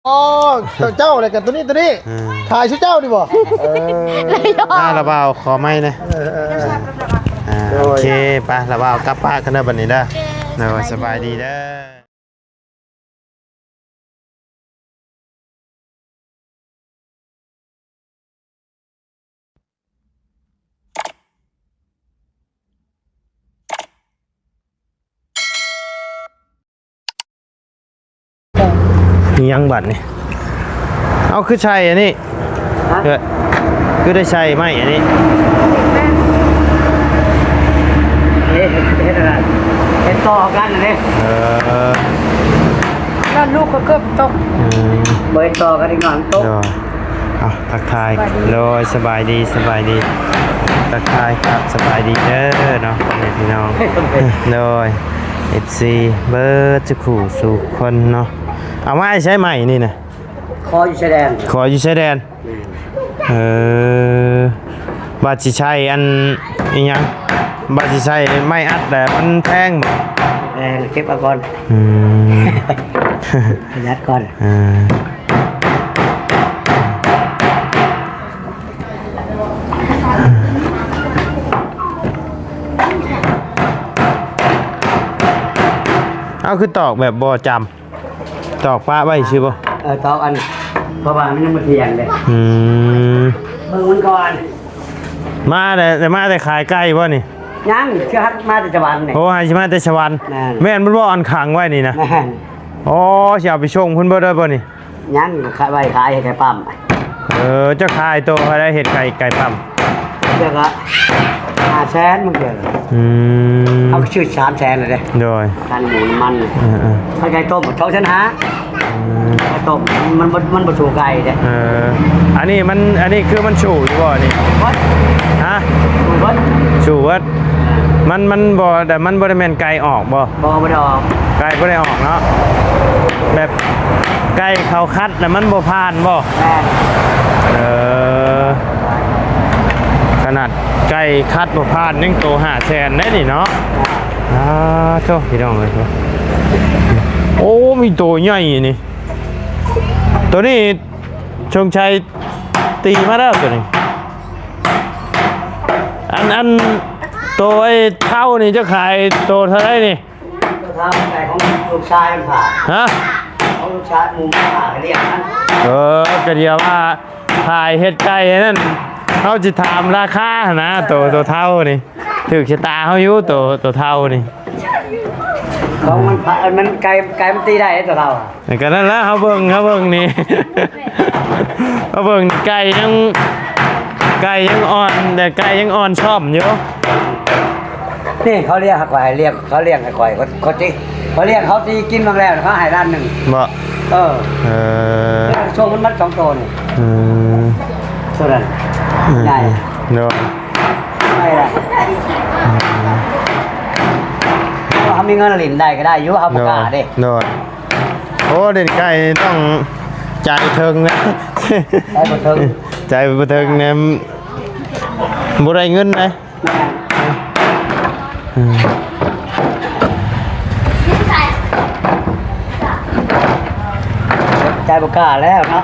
อ๋อเจ้าอะไรกันตัวนี้ถ่ายชื่อเจ้าดิบ่น่าระเบาขอไม่นะโอเคไประเบากลับป้ากันได้บัดนี้ได้สบายดีเด้อยังบัดนี่เอาคือใช่อันนี้คือได้ใช่ไหมอันนี้เฮ็ดอะไรเฮ็ดต่อกันเลยนั่นลูกก็เกือบตกเบิดต่อกันอีกหน่อยตกเอาทักทายโดยสบายดีทักทายครับสบายดีเด้อเนาะพี่น้องโดย FC เบิร์ดจะขู่สู่คนเนาะเอาไว้ใช้ใหม่นี่นะคออยู่ชายแดนบาดสิใช้อันอีหยังบาดสิใช้ไม่อัดแต่มันแพงบ่เก็บเอาก่อนยัดก่อนเอาคือตอกแบบบ่จำตอกป้าไว้ชื่อบ่ตอกอันเพราะว่ามันยังบ่เที่ยงเลยเบิ่งมันก่อนมาแต่มาแต่ขายใกล้บ่นี่ยังคือฮักมาแต่ชวันนี่โอ้ให้สิมาแต่ชวันแม่นมันบ่อันขังไว้นี่นะแม่นอ๋อสิเอาไปชงเพิ่นบ่ได้บ่นี่ยังขายไว้ขายให้ไก่ปั๊มเจ้าขายโตให้ได้เฮ็ดไก่ปั๊มเจ้าก็500,000มึงเด้อเอาชื่อ300,000เลยเด้โดยกันหมูมันถ้าไก่ต้ม2,500ไก่ต้มมันบ่สู้ไก่เด้อันนี้คือมันฉู่อยู่บ่นี่ฮะฉู่วัดมันบ่แต่มันบ่ได้แม่นไก่ออกบ่ได้ออกไก่บ่ได้ออกเนาะแบบไก่เขาคัดแต่มันบ่ผ่านบ่ขนาดไก่คัดบ่ผ่านยังโต500,000ได้นี่เนาะโธ่พี่น้องเอ้ยโอ้มีโตใหญ่นี่ตัวนี้ชงชัยตีมาแล้วตัวนี้อันตัวไอ้เท่านี่จะขายตัวเท่าไรนี่ตัวเท่าไก่ของลูกชายมันผ่าฮะของลูกชายมุมผ่าเรียกนั้นก็เดียวว่าขายเห็ดไก่นั่นเขาจะถามราคานะตัวเท่านี่ถือชะตาเขาอยู่ตัวเท่านี่ของมันไก่มันตีได้ตัวเท่าก็นั่นแหละเขาเบิ่งนี่เขาเบิ่งไก่ยังอ่อนแต่ไก่ยังอ่อนชอบอยู่นี่เขาเรียกไก่เขาเรียกไก่เขาตีเขาเรียกเขาตีกินบางแล้วเขาให้ร้านหนึ่งบ่ช่วงมันมัด2ตัวนี่ส่วนนั้นใหญ่เนาะไม่ละเขามีเงินหลินได้ก็ได้ยุ่เอาปากกาดิเนาะโอ้เด็กไก่ต้องใจเทิงนะใจบ่เทิงเนี่ยบ่ได้เงินนะใจบ่กล้าแล้วเนาะ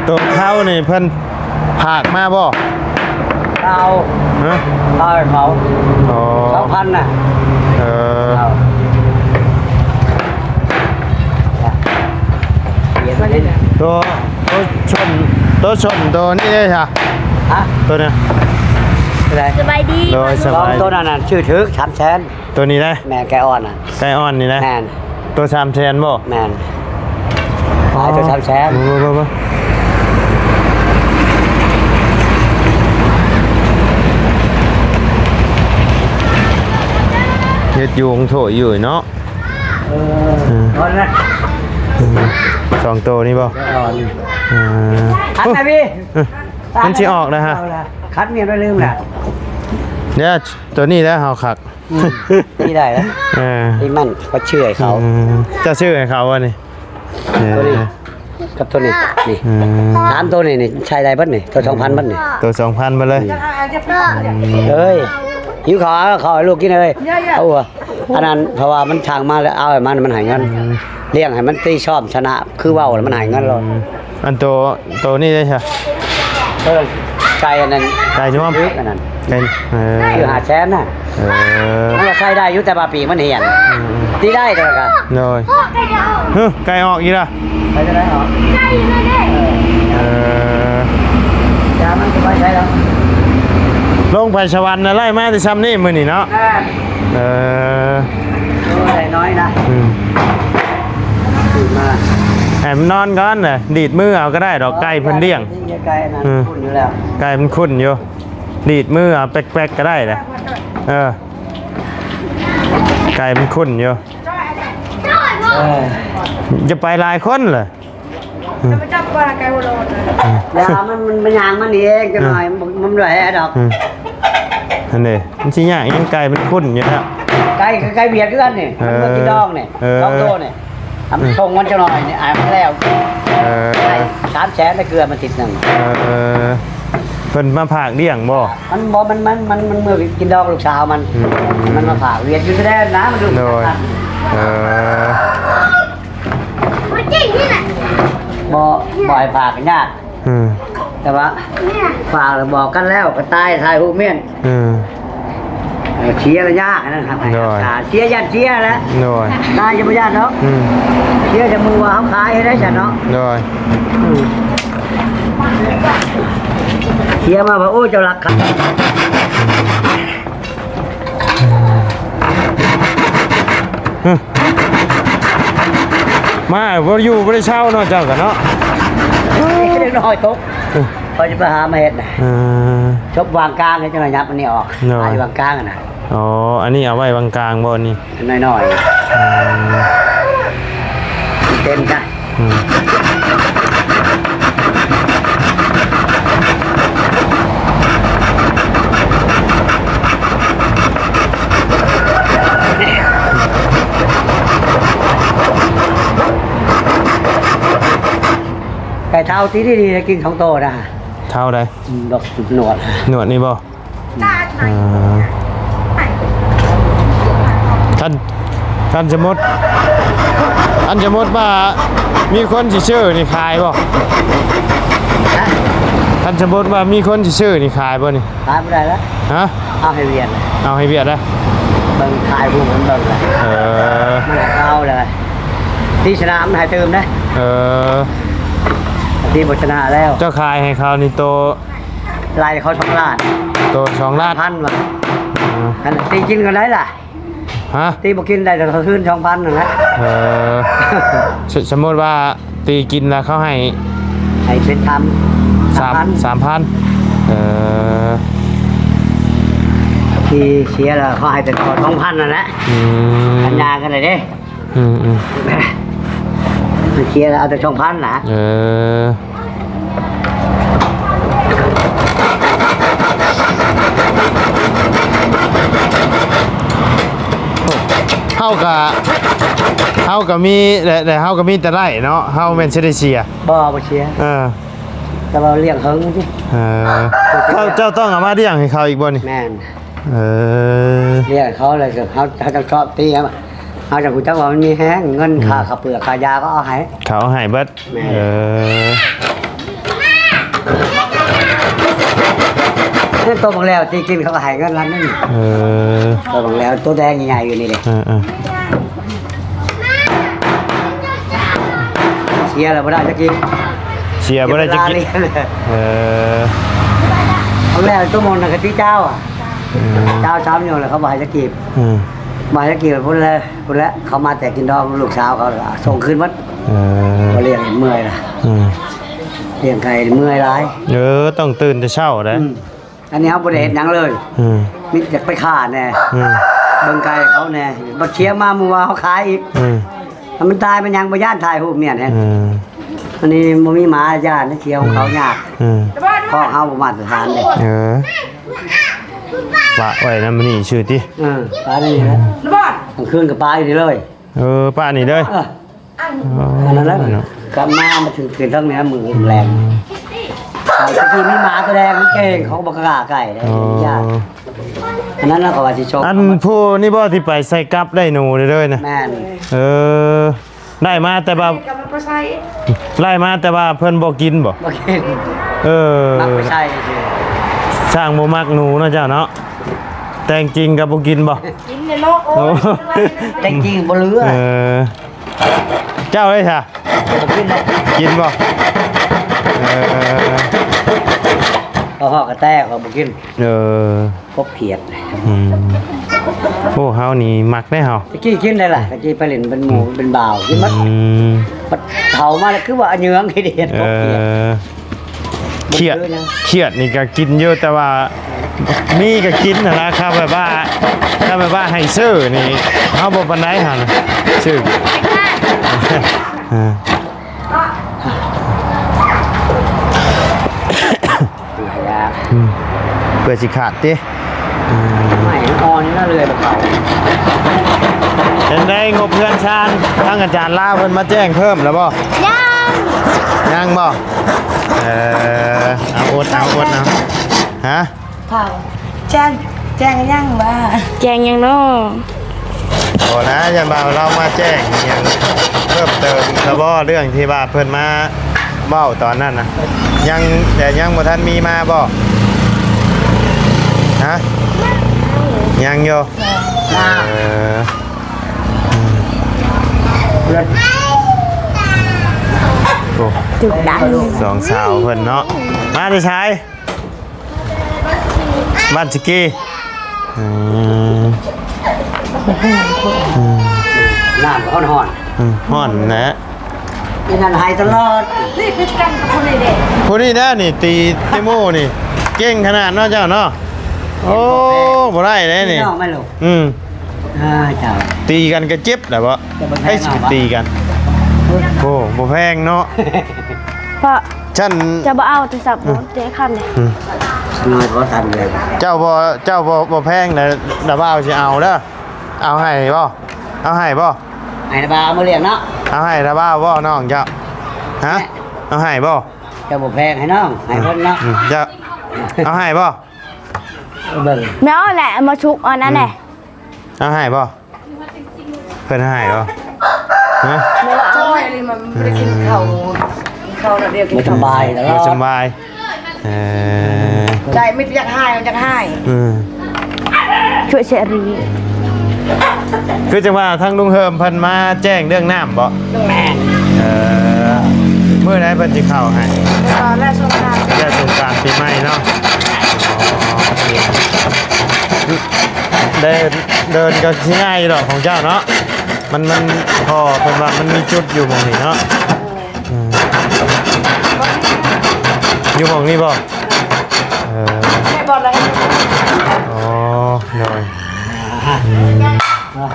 ตัวเขานี่เพิ่นผากมาบ่เอาเขา2,000น่ะตัวชนตัวนี้ได้ค่ะตัวนี้สบายดีตัวนั้นชื่อถึก300,000ตัวนี้ได้แม่ไก่อ่อนนี่นะแม่ตัว300,000บ่แม่ขายตัว300,000บ่เฮ็ดอยู่ของโถอยู่เนาะ2ตัวนี่บ่คัดนะพี่มันสิออกนะฮะคัดเมียไม่ลืมแหละเนี่ยตัวนี้แล้วเฮาคักนี่ได้แล้วที่มันก็เชื่อเขาจะชื่อให้เขาวะนี่ กับตัวนี้นี่ อืม 3ตัวนี่ใช้ได้เบิดนี่ตัว 2,000 เบิดนี่ ตัว 2,000มาเลย เอ้ยหิวข้าวขอให้ลูกกินเลยเอาว่ะอันนั้นเพราะว่ามันทางมาแล้วเอาให้มันหายเงินเลี้ยงให้มันตีชอบชนะคือเว้าแล้วมันหายเงินเรา อันตัวนี้ได้ใช่ ไก่อันนั้น ไก่จ้วม อันนั้น ไก่คือหาแสนน่ะมันก็ใช้ได้อยู่แต่บาปีมันเหียนตีได้ตัวกัน เลย พ่อไก่เดา เฮ้ยไก่ออกอีกละ ใช้ได้เหรอ ไก่เลยเด้ ยามันก็ไม่ใช้แล้ว ลงไปชวันอะไรมาที่ซ้ำนี่มือนี่เนาะเออ ตัวใหญ่น้อยนะ มา แอบนอนก่อนน่ะดีดมือเอาก็ได้ดอกไก่เพิ่นเลี้ยง ไก่นั้นคุณอยู่แล้ว ไก่มันคุ้นอยู่ดีดมือเอาแป๊กๆก็ได้นะไก่มันคุ้นอยู่จะไปหลายคนเหรอ ยามันยางมันเองกันหน่อยมันไหลดอก อันนี้มันชี้ยากยังไก่มันคุ้นอยู่แล้ว ไก่เบียดกันนี่มันมากินดองนี่ดองโตนี่ทำชงมันจะหน่อยนี่อ่านมันแล้ว3 แสนได้เกลือมันติดหนึ่ง เพิ่นมาผากเลี้ยงบ่ มันเมื่อกินดองลูกสาวมันมาผ่าเวียดอยู่แท้นะมันดู โดย มันจริงนี่แหละ บ่อยผ่ากันยากแต่ว่าผ่าแล้วบอกกันแล้วก็ตายทายหูเมียนเชียร์ระยะนะครับเชียร์ยันเชียร์แล้ว โดย ตายจะไม่ยันเนาะเชียร์จะมือว่าเขาขายให้ได้ฉันเนาะ โดย เชียร์มาว่าโอ้เจ้ารักกัน มาบ่อยู่บ่ได้เช่าเนาะเจ้ากันเนาะ เล็กน้อยตกพอจะไปหามาเห็ดนะชบวางกลางให้เจ้าหน่อยยับมันนี่ออกหายวางกลางนะ อ๋ออันนี้เอาไว้วางกลางบ่นี่ น้อยเต็มจ้ะไก่เท้าตีดีๆกินของโตนะ เท่าใด ดอกหนวด หนวดนี่บ่ท่านสมมุติว่ามีคนสิซื้อนี่ขายบ่ท่านสมมุติว่ามีคนสิซื้อนี่ขายบ่นี่ ขายไม่ได้แล้ว ฮะ เอาให้เวียน เอาให้เวียดนะ เบิ่งขายผู้มันเบิ่งเลยมันหายเข้าเลยที่ชนะมันหายเติมนะที่บชนะแล้ว เจ้าขายให้เขานี่โต ลายเขา2 ล้าน โต2 ล้าน พันว่ะอันตีกินกันได้ล่ะ ฮะ ตีบ่กินได้แต่เขาขึ้น2,000นั่นแหละ สมมติว่าตีกินแล้วเขาให้ ให้เป็นทำ 3,000 ที่เสียแล้วเขาให้แต่ตัว2,000นั่นแหละสัญญากันเลยเด้เสียแล้วเอาแต่2,000นะเฮาก็มีแต่เฮาก็มีแต่ไร่เนาะเฮาแม่นสิได้เชียร์ บ่เชียร์แต่ว่าเลี้ยงเฮิงสิ เจ้าต้องเอามาเลี้ยงให้เขาอีกบ่นี่ แม่น เ เรียกเขาเลยคือเขาจะชอบตีครับเขาจะคุยจังว่ามันมีแห้งเงินค่าข้าวเปลือกค่ายาก็เอาให้ เขาให้เบิดนี่ตัวบางแล้วตีกินเขาก็ให้เงินล้านนึงตัวบางแล้วตัวแดงใหญ่ๆอยู่นี่เลยเชียร์แล้วไม่ได้จะกิน เชียร์บ่ได้จะกินบางแล้วตัวมนต์น่ะคือที่เจ้าอ่ะเจ้าช้ำอยู่เลยเขาบอกให้จะกีบมาจะกีบพูดแล้วเขามาแต่กินดองลูกสาวเขาส่งคืนวัดเขาเลี้ยงเมื่อยล่ะเลี้ยงไก่เมื่อยร้ายต้องตื่นแต่เช้าได้ อันนี้เขาบริเหตุยังเลยมิจะไปฆ่าแน่เบิ่งไก่เขาแน่บักเชียมามัวเขาขายอีกมันตายมันยังบ่ย่านถ่ายรูปเนี่ยนะอันนี้มันมีหมาญาตินะเชียวของเขายากข้อเขาประมาทสถานเลยปลาไว้นะมันนี่ชื่อติปลานี่นะกลางคืนกับปลาอยู่นี่เลยปลานี่เลยอันนั้นแล้ว กลับมาถึงทั้งเนี้ยมือแรงตะกี้มีหมาตัวแดงเก่งเขาบอกกล้าไก่ได้ยากอันนั้นเราก็ว่าสิโชค อันผู้นี่บ่ที่ไปใส่กับได้หนูเลยนะ แม่น ได้มาแต่ว่าไล่มาแต่ว่าเพิ่นบ่กินบ่ บ่กิน มักไม่ใช่สิ ช่างบ่มักหนูเนาะเจ้าเนาะแต่จริงกับบ่กินบ่ กินในโลกโอ้ แต่จริงบ่เหลือ เจ้าเลยค่ะ บ่กินเลย กินบ่ ก็ฮอกกระแตกก็บ่กินพบเขียด โอ้เฮานี่มักได้เฮา ตะกี้กินได้ล่ะตะกี้ไปเล่นเป็นหมูเป็นบ่าวกินมันเผามาแล้วคือว่าเหยืองขี้เดียดพบเขียด เครียดนี่ก็กินเยอะแต่ว่ามีก็กินนะครับแบบว่าให้ซื้อนี่เฮาบ่ปานใดหั่นซื้อเพื่อสิขาดติ ไม่อ่อนน่าเลยแบบเขา เห็นได้งบเพื่อนชาญทั้งอาจารย์ลาเพิ่นมาแจ้งเพิ่มแล้วบ่ ยังบ่เอาอดเอาฮะ ข่าวแจ้งกันยังว่าแจ้งยังเนาะ โอ้นะยันบ่าวเรามาแจ้งยังเพิ่มเติมแล้วบ่เรื่องที่ว่าเพิ่นมาเว้าตอนนั้นน่ะยังแต่ยังบ่ทันมีมาบ่ฮะยังอยู่โอ้ จุดดัง สองสาวเพิ่นเนาะมาที่ชายบ้านสกีน้ำก็ห่อน ห่อนนะ นี่นั่นหายตลอด นี่คือกันกับคนเด็ก ผู้นี้นะนี่ตีเตโม่นี่เก่งขนาดเนาะเจ้าเนาะโอ้บ่ได้เลยนี่ น้องไม่รู้ เจ้า ตีกันก็เจ็บแหละบ่ให้สิตีกันโอ้บ่แพงเนาะ เพราะ ฉัน จะบ่เอาโทรศัพท์เจ๊คำเลย น้อยเพราะทันเลย เจ้าบ่แพงนะดาบ่าวสิเอาเด้อเอาให้บ่เอาให้บ่ ไอ้บามาเรียกเนาะ เอาให้ดาบ่าวบ่น้องเจ้าฮะเอาให้บ่ จะบ่แพงให้น้องให้เพิ่นเนาะ เจ้าเอาให้บ่ เบิ่ง ไม่เอาแหละมาชุกอันนั้นแหละ เอาให้บ่เพิ่นให้บ่ฮะ โอ้ยมันไม่ได้กินข้าวระเดียวกิน ไม่สบายแล้ว บ่สบายใจไม่อยากให้มันอยากให้ช่วยเสรี คือจังว่าทั้งลุงเฮิมเพิ่นมาแจ้งเรื่องน้ำบ่ แม่ เมื่อไหร่เพิ่นสิเข้าให้ ตอนแรกสงการ แค่สงกรานต์ปีใหม่เนาะเดินก็สิง่ายอยู่ดอกของเจ้าเนาะมันพอเพิ่นว่ามันมีจุดอยู่หม่องนี้เนาะอยู่หม่องนี้บ่ให้บอลอะไร อ๋อหน่อย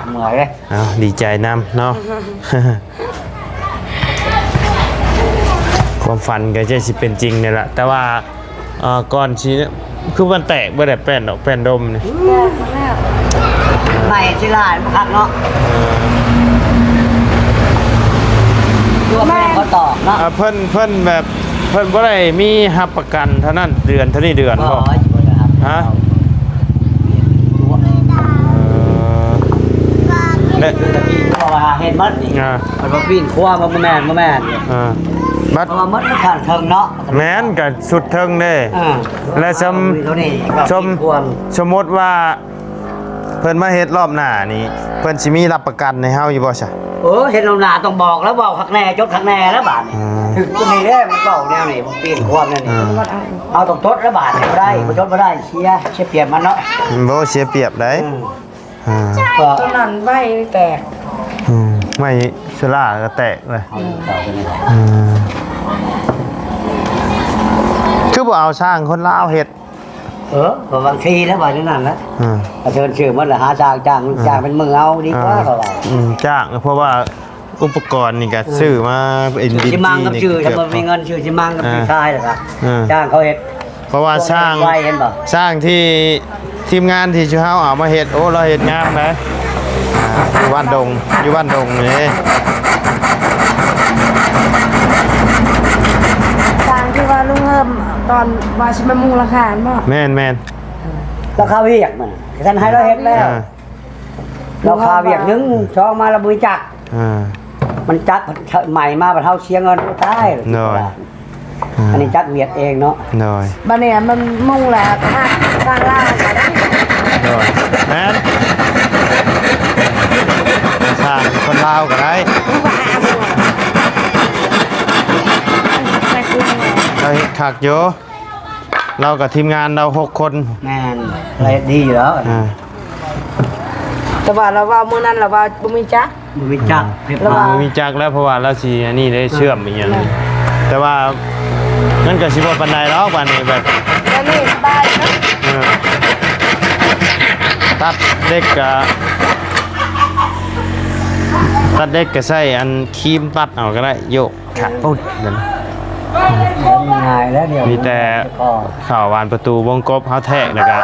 เหนื่อยเลย เอาดีใจนำเนาะ ความฝันก็จะสิเป็นจริงเนี่ยแหละแต่ว่าก่อนชีคือมันแตกบ่ได้แป้นดอกแป้นดมนี่ ไม่ที่ร้านพักเนาะตัวแม่เขาตอบเนาะ เพิ่นแบบเพิ่นบ่ได้มีรับประกันเท่านั้นเดือนเท่านี้เดือนบ่ฮะและ ตะกี้เขาว่าเห็นมัดนี่มันมาปีนคว้ามาแม่นบัด เพราะว่ามัดมันขาดเทิงเนาะ แม่นก็สุดเทิงเด้และสมมุติว่าเพิ่นมาเฮ็ดรอบหน้านี่เพิ่นสิมีรับประกันให้เฮาอยู่บ่ซะ เห็นลงหน้าต้องบอกแล้วบอกคักแน่จดคักแน่แล้วบาดนี่ถึงจะมีได้มันเก่าแนวนี่มันปีนคว้านั่นนี่เอาต้องจดแล้วบาดนี่บ่ได้บ่จดบ่ได้เชียเปลี่ยนมันเนาะ บ่เสียเปรียบได้ ตอนนั้นใบแตก ไม่สลาก็แตกเลยคือบ่เอาสร้างคนลาวเฮ็ด บางทีแล้วบาดนั่นแล้วเชิญชื่อมันละหาจ้างเป็นมือเอาดีกว่าเขาว่า จ้างเพราะว่าอุปกรณ์นี่ก็ซื้อมาเอ็นดี สิมังกับชื่อถ้ามันมีเงินชื่อสิมังกับชื่อชายเหรอครับจ้างเขาเฮ็ด เพราะว่าสร้าง ไว้เห็นบ่ สร้างที่ทีมงานที่ชื่อเฮาเอามาเฮ็ดโอ้เราเฮ็ดงามนะอยู่บ้านดงนี่ ตอนว่าสิมามุงราคาบ่ แม่น ราคาเวียกมันท่านให้เราเฮ็ดแล้ว อ่า ราคาเวียกนึงช่องมาละบริจัก อ่า มันจักใหม่มาบัดเฮาเชียงเงินตาย น้อย อันนี้จักเวียดเองเนาะ น้อย บัดเนี่ยมันมุงแล้วถ้าสร้างล่างก็ได้ น้อยแม่นสร้างคนลาวก็ได้ ใส่คุย เราเฮ็ดคักอยู่เรากับทีมงานเรา6 คน แม่นอะไรดีอยู่แล้ว อ่า แต่ว่าเราว่ามื้อนั้นเราว่าบ่มีจัก บริจักเฮ็ด ระวั มาง มีจักแล้วเพราะว่าเราสิอันนี้ได้เชื่อมอีกอย่างหนึ่งแต่ว่านั่นก็สิบ่ปานใดหรอกว่านี่แบบ แล้วนี่สบายเนาะ เออตัดเด็กก็ใส่อันครีมตัดเอาก็ได้โยกขัดปุ๊บเดี๋ยวนะ ง่ายแล้วเดี๋ยว มีแต่ ก็ ข่าววานประตูวงกบเฮาแทกแล้วก็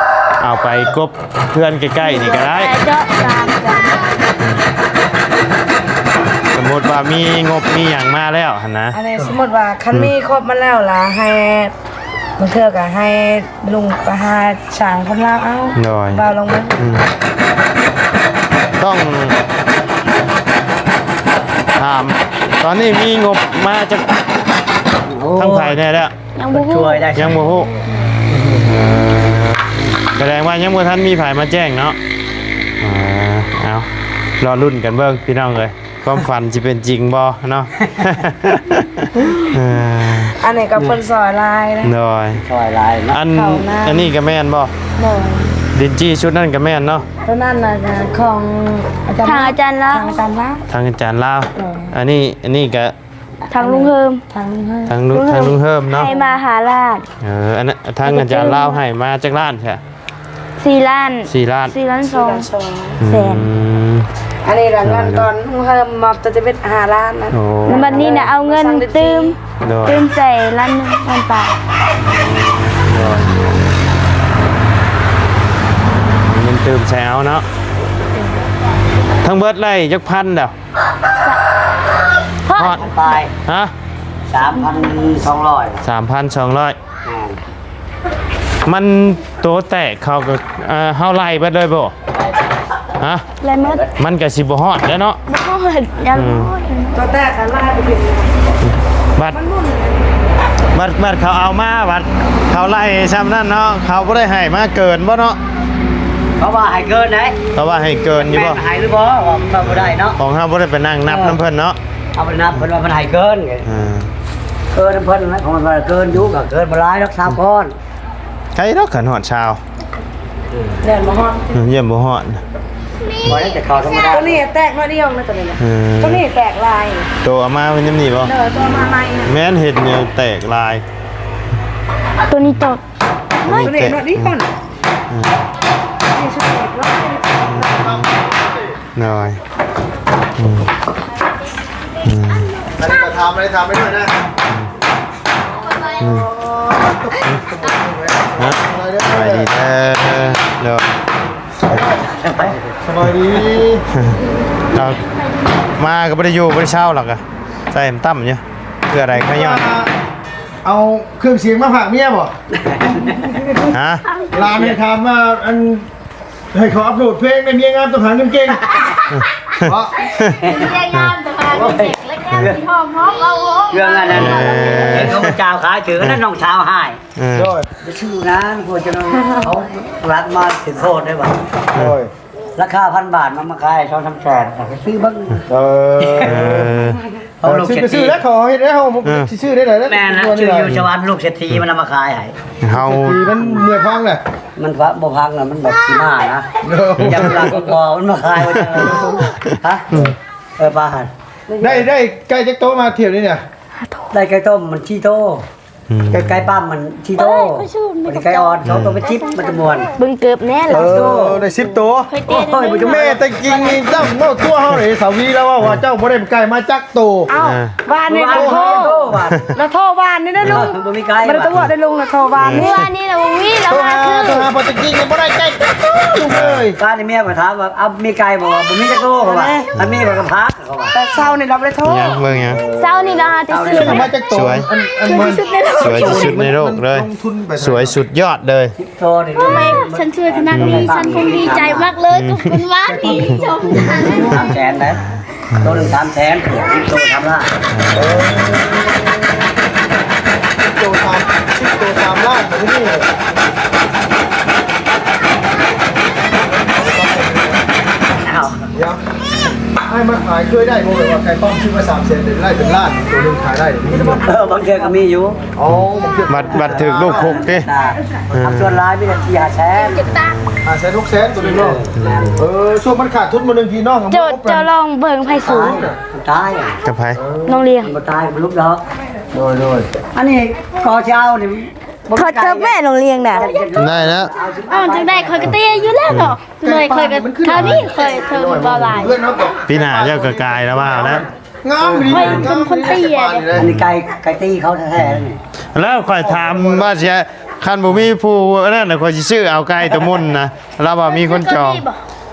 เอาไปกบเพื่อนใกล้ๆนี่ก็ได้ เจาะตามกัน สมมติว่ามีงบมีอย่างมาแล้วหั่นนะ อันนี้สมมุติว่าคันมีครบมาแล้วล่ะให้มันเทื่อก็ให้ลุงไปหาช่างคนลาวเอา หน่อย บ่าวลงมา อืมต้องถามตอนนี้มีงบมาจากทั้งไทยแน่แล้ว ยังบ่ฮู้ ช่วยได้ ยังบ่ฮู้แสดงว่ายังบ่ทันมีไผมาแจ้งเนาะเอารอรุ่นกันเบิ่งพี่น้องเอ้ยความฝันสิเป็นจริงบ่เนาะ อันนี้ก็เพิ่นซอยลายนะ หน่อย ช่วยหลายเนาะ อันนี้ก็แม่นบ่ โดย ดินจี้ชุดนั้นก็แม่นเนาะ ตัวนั้นน่ะก็ของทางอาจารย์ละทางอาจารย์ละ ทางอาจารย์ลาว เออ อันนี้ก็ ทางลุงเฮิม ทางลุงให้ ทางลุงเฮิมเนาะ ให้มาหาลาด อันนั้นทางอาจารย์ลาวให้มาจากร้านใช่ 4 ล้าน 4 ล้าน 4 ล้าน สอง 2แสน อันนี้รางวัลตอนลุงเฮิมมอบจะเป็น5ล้านนะ โอ้ แล้วบัดนี้น่ะเอาเงินตืม โดย ตืมใส่ล้านหนึงล้านปลาย เงินเติมแซวเนาะทั้งเบิดไล่จักพันเด้อฮอด ตาย ฮะ 3,200 3,200มันโตแตกเขาก็เฮาไล่เบิดเลยบ่ฮะ ไรหมด มันก็สิบ่ฮอดแล้วเนาะ บ่ฮอดยันฮอด ตัวแตกกันลายไปเป็น บัดเขาเอามาบัดเขาไล่ซ้ำนั่นเนาะเขาบ่ได้ให้มาเกินบ่เนาะ เพราะว่าให้เกินไหน เขาว่าให้เกินอยู่บ่ แม่นให้หรือบ่ว่าบ่ได้เนาะ ของเฮาบ่ได้ไปนั่งนับน้ำเพิ่นเนาะ เอาไปนับเพิ่นว่ามันให้เกินไง เกินเพิ่นนะของมันว่าเกินอยู่ก็เกินบ่หลายดอก3ก้อน ใครเนาะขันฮอดเช้า เดินมาฮอด เยี่ยมบ่ฮอด บ่ได้แต่เข้าธรรมดา ตัวนี้แตกน้อยเดียวนะตัวนี้นะ อืม ตัวนี้แตกลาย ตัวเอามาเป็นยำนี่บ่ เด้อตัวมาใหม่นะ แม่นเห็ดเนี่ยแตกลาย ตัวนี้ตก ตัวนี้น้อยดีก่อนนี่ชุดเด็กร้อย หน่อย อันนี้ก็ทำอะไรทำไปด้วยนะ ฮะสบายดีเด้อเดี๋ยว สบายดี เรามาก็บ่ได้อยู่บ่ได้เช่าหรอกอะใส่ตั้มเนี่ยเพื่ออะไรขย้อน เอาเครื่องเสียงมาฝากเมียบ่ ฮะ ลานให้ถามว่าอันให้เขาอัปโหลดเพลงในเมียงามต้องหาเงินเก่งเพราะ แย่งานแต่ว่าเด็กและแก่ที่หอมเอา เรื่องอันนั้นเห็นเขาเจ้าขายถือนั่นน้องสาวให้ เออ โดย ไปชื่อนั้นพวกจะน้องเขารักมาสิโทษได้บ่ โดย ราคา1,000 บาทมาขาย2-3แสนไปซื้อเบิ่ง เอ เออ เอาลูก ชื่อ เศรษ ก็ชื่ ฐี อแล้วเขาให้ได้เขาชื่อได้เลยแล้ว แม่นะชื่ออยู่ชวานลูกเศรษฐีมันเอามาขายให้ เฮา ทีมันเมื่อยฟังแหละ มันพระบ่พังน่ะมันแบบขี้หน้านะยังรักก็มันมาขายว่าจังฮะป้าหัน ได้ใกล้จะโตมาเที่ยวนี่เนี่ย ได้ไก่ต้มมันชีโตไก่ปั้มมันชีโตมันไก่อ่อนเขาก็ไปชิปมันจะมวน บึงเกือบแน่ล่ะ ได้10ตัว เคยเต้น โอ้ยมันจะ แม่แต่จริงนี่เจ้าเล่าตัวเฮาเลยสาวีแล้วว่าเจ้าบ่ได้ไก่มาจักโต เอ้าบ้านนี่ มัน เราโทร โตว่ะ เราโทรบ้านนี่นะลุง มันมีไก่ มันต้องบอกได้ลุงเราโทรบ้าน เมื่ นี่ อวานนี้น่ะวงวีแล้ว ตัว มา หา คือ ตัวหาพอจะจริงบ่ได้ไก่จักโตลุงเอ้ย การนี่เมียก็ถามว่าเอามีไก่บอกว่าบ่มีจักโตเขาว่าอันมีมันก็พักเขาว่า แต่เช้านี่เราไม่ได้โทร ยังเบิ่งยัง เช้านี่เราหาที่ซื้อ มาจักโตอันมัน ซื้อในโล สวยที่สุดในโลกเลย ลงทุนไป สวยสุดยอดเลย โตนี่ ทำไมฉันช่วยขนาดนี้ฉันคงดีใจมากเลยกับคุณว่าดีชมนะ 300,000นะโตหนึ่ง300,000โตทำละ โตตามล่างไปที่นี่เลย อ้าว เดี๋ยวให้มาขายเคยได้บ่เลยว่าไก่ต้มซื้อมา300,000เดี๋ยวได้เป็นล้านตัวนึงขายได้เดี๋ยวนี้ บางเทื่อก็มีอยู่ อ๋อมันคือ บัดถึกลูกพุกดิ ทำส่วนร้ายไม่ได้ที่หาแชร์ แสน6แสนตัวนึงเนาะช่วงมันขาดทุนมา1พี่น้อง โจทย์จะลองเบิ่งไผสูง ตายอ่ะ กับไผ น้องเลี้ยง มันตายมันลุกดอก โดย อันนี้กอเช้านี่ เขาเจอแม่น้องเลี้ยงน่ะ ได้แล้ว อ้าวจังได้คอยก็เตี้ยอยู่แล้วเนาะเลยคอยก็เท่านี้เคยเธอบ่หลาย เพื่อนเนาะก็ พี่หน้าเจ้าก็กายแล้วว่าแล้ว งามดี เฮ้ยเป็นคนเตี้ยเนี่ย อันนี้ไก่ตีเขาแท้ๆนี่ แล้วค่อยถามว่าสิคันบ่มีผู้นั่นน่ะค่อยสิซื้อเอาไก่ตัวมุ่นนะแล้วว่ามีคนจอง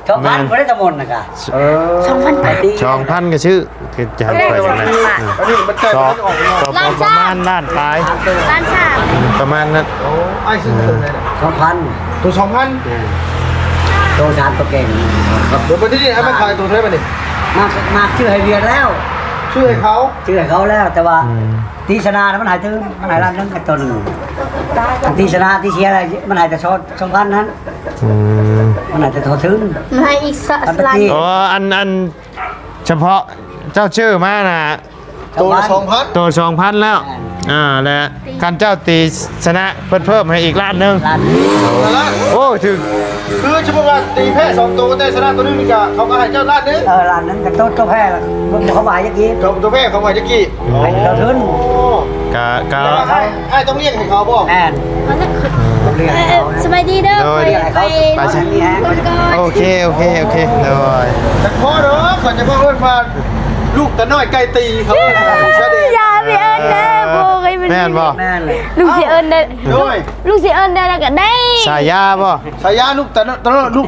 ชาวบ้านบ่ได้ตะมนต์น่ะกะ 2,000 ไก่ตี จองพันก็ชื่อคือจะให้ค่อยจังได๋ อันนี้มันใจ สอ มั บ นออกมา สอบประมาณล้านปลาย ล้านสาม ประมาณนั้น โอ้ไอ้ซื้อตัวไหนน่ะ 2,000 ตัว2,000 โตชานตัวเก่ง เดี๋ยวไปที่นี่ให้มาขายตัวเท่าไหร่นี่ มากชื่อให้เวียนแล้ว ชื่อให้เขา ชื่อให้เขาแล้วแต่ว่าตีชนะมันหายถึงมันหายล้านนึงกับตัวหนึงอันตีชนะที่เชียร์อะไรมันหายแต่ชอ2,000นั้น อืม มันหายแต่ทอถึง มาอีกสักล้าน อ๋ออันเฉพาะเจ้าชื่อมาน่ะ ตัวละ2,000 ตัว2,000แล้วและคันเจ้าตีชนะเพิ่มให้อีกล้านหนึง ล้าน ตัวละ โอ้ถึง คือสมมุติว่าตีแพ้2ตัวแต่ชนะตัวนึงนี่ก็เขาก็ให้เจ้าล้านนึง ล้านนึงกับตัวแพ้ละมันเขาหมายอย่างนี้ ตัวแพ้ของไอ้จักกี้ หายแต่ทอถึง กะ ไอ้ต้องเรียกให้เขาบ่ แน่นเรียกให้เขานะ สบายดีเด้อ โดย ไป ไปใช่นี่ฮะ คนก่อน โอเคโดย แต่พอเด้อเขาจะมาเอิ้นว่าลูกตะน้อยไก่ตีเขาเสด็จ อย่าพี่เอิญเด้อโบกให้มัน แม่นบ่ แน่นเลย ลูกสิเอิญได้ โดย ลูกสิเอิญได้แล้วก็ได้ สายยาบ่ สายาลูกต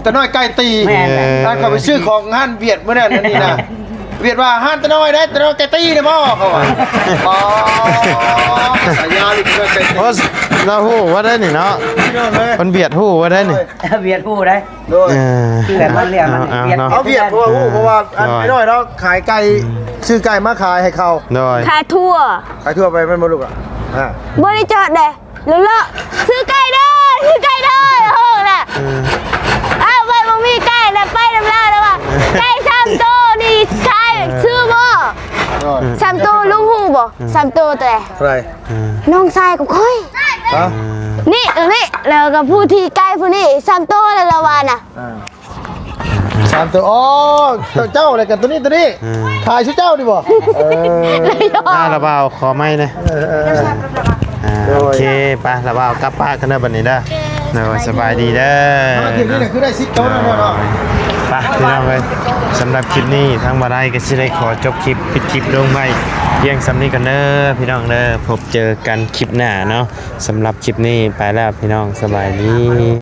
ะน้อยไก่ตี แม่นเลย ร้านเขาไปซื้อของห้านเวียดเมื่อนั้นนี่นะเวียดว่าห้านตะน้อยได้ตะน้อยไก่ตีนะบ่เขาว่าอ๋อสายาลูกตะน้อยไก่ตี โอ้เราฮู้ว่าได้นี่เนาะ พี่น้องเลย มันเบียดฮู้ว่าได้นี่ เวียดผู้ได้ โดย คือแบบมันเรียกมันเวียด เนาะ เอาเวียดเพราะว่าอันน้อยเนาะขายไก่ซื้อไก่มาขายให้เขา โดย ขายทั่ว ขายทั่วไปไม่มาลูกอ่ะ บริจาคเด้เลอะซื้อไก่เด้อซื้อไก่เด้อโอ้น่ะอ้าวไปบ่มีไก่แล้วไปน้ำลาแล้วว่ะไก่3ตัวนี่ขายซื้อบ่3ตัวลุงฮู้บ่3ตัวแต่ เท่าไหร่ น้องชายกับค่อย ฮะ นี่แล้วก็ผู้ที่ไก่ผู้นี้3ตัวแล้วละว่าน่ะ 3ตัวอ๋อเจ้าอะไรกันตัวนี้ขายชื่อเจ้าดิบ่ ได้ระเบาขอไม่นะโอเคไประเบากลับป้านกันเด้อบัดนี้เด้อโดยสบายดีเด้อ มาเทียบนี่คือได้10โต๊ะแล้วเนาะ ไปพี่น้องเลยสำหรับคลิปนี้ทั้งมาได้ก็สิได้ขอจบคลิปปิดคลิปลงไปเพียงสำนี้กันเด้อพี่น้องเด้อพบเจอกันคลิปหน้าเนาะสำหรับคลิปนี้ไปแล้วพี่น้องสบายดี